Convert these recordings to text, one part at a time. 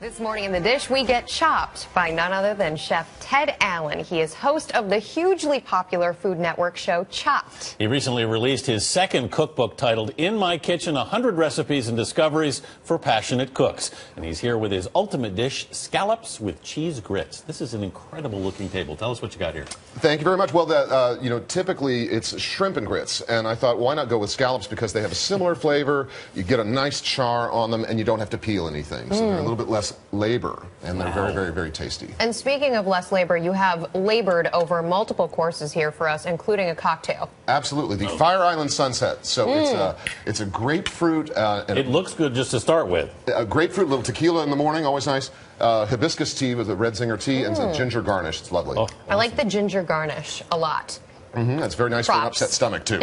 This morning in the dish, we get chopped by none other than Chef Ted Allen. He is host of the hugely popular Food Network show Chopped. He recently released his second cookbook titled In My Kitchen, 100 Recipes and Discoveries for Passionate Cooks. And he's here with his ultimate dish, scallops with cheese grits. This is an incredible looking table. Tell us what you got here. Thank you very much. Well, typically it's shrimp and grits. And I thought, why not go with scallops because they have a similar flavor. You get a nice char on them and you don't have to peel anything. So they're a little bit less labor, and they're very, very, very tasty. And speaking of less labor, you have labored over multiple courses here for us, including a cocktail. Absolutely, the Fire Island Sunset. So it's a grapefruit. It looks good just to start with. A grapefruit, little tequila in the morning, always nice. Hibiscus tea with a red zinger tea and a ginger garnish. It's lovely. Oh, awesome. I like the ginger garnish a lot. That's very nice for an upset stomach, too.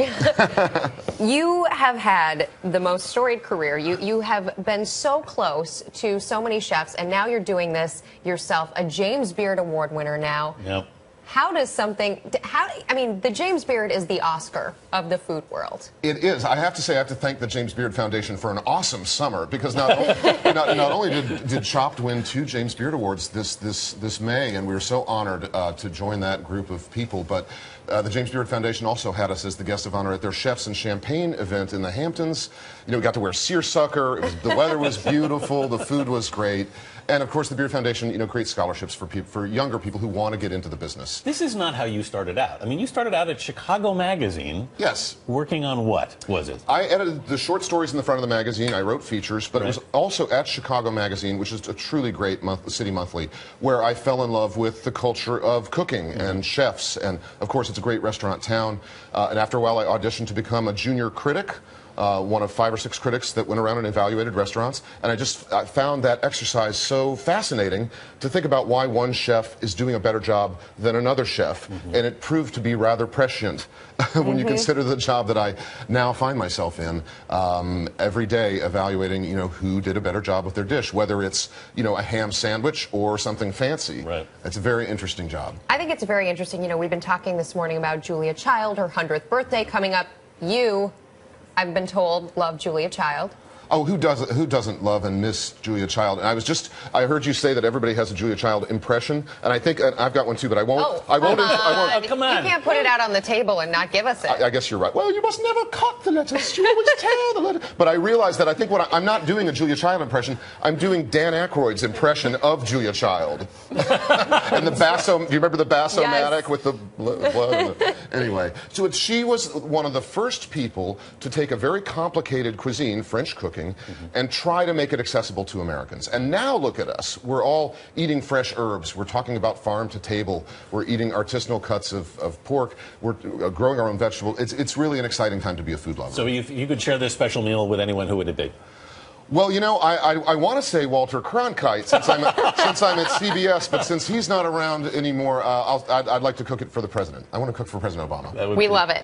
You have had the most storied career. You have been so close to so many chefs, and now you're doing this yourself, a James Beard Award winner now. Yep. How does something, the James Beard is the Oscar of the food world. It is. I have to say, I have to thank the James Beard Foundation for an awesome summer, because not only did Chopped win 2 James Beard Awards this May, and we were so honored to join that group of people, but the James Beard Foundation also had us as the guest of honor at their Chefs and Champagne event in the Hamptons. You know, we got to wear seersucker. The weather was beautiful. The food was great. And, of course, the Beard Foundation, creates scholarships for younger people who want to get into the business. This is not how you started out. I mean, you started out at Chicago Magazine. Yes. Working on what was it? I edited the short stories in the front of the magazine. I wrote features, but It was also at Chicago Magazine, which is a truly great city monthly, where I fell in love with the culture of cooking and chefs. And, of course, it's a great restaurant town. And after a while, I auditioned to become a junior critic. One of 5 or 6 critics that went around and evaluated restaurants, and I found that exercise so fascinating to think about why one chef is doing a better job than another chef, and it proved to be rather prescient when you consider the job that I now find myself in every day, evaluating who did a better job with their dish, whether it's a ham sandwich or something fancy. Right. It's a very interesting job. I think it's very interesting. We've been talking this morning about Julia Child, her 100th birthday coming up. I've been told, love Julia Child. Oh, who doesn't love and miss Julia Child? And I heard you say that everybody has a Julia Child impression, and I think I've got one too, but I won't. I won't. Come on. You can't put it out on the table and not give us it. I guess you're right. Well, you must never cut the lettuce. You always tear the lettuce. But I realized that I think I'm not doing a Julia Child impression. I'm doing Dan Aykroyd's impression of Julia Child. And the basso. Do you remember the basso-matic with the blood? Anyway, so she was one of the first people to take a very complicated cuisine, French cooking, and try to make it accessible to Americans. And now look at us. We're all eating fresh herbs. We're talking about farm to table. We're eating artisanal cuts of pork. We're growing our own vegetables. It's really an exciting time to be a food lover. So if you could share this special meal with anyone, who would it be? Well, I want to say Walter Cronkite since I'm at CBS, but since he's not around anymore, I'd like to cook it for the president. I want to cook for President Obama. We love it.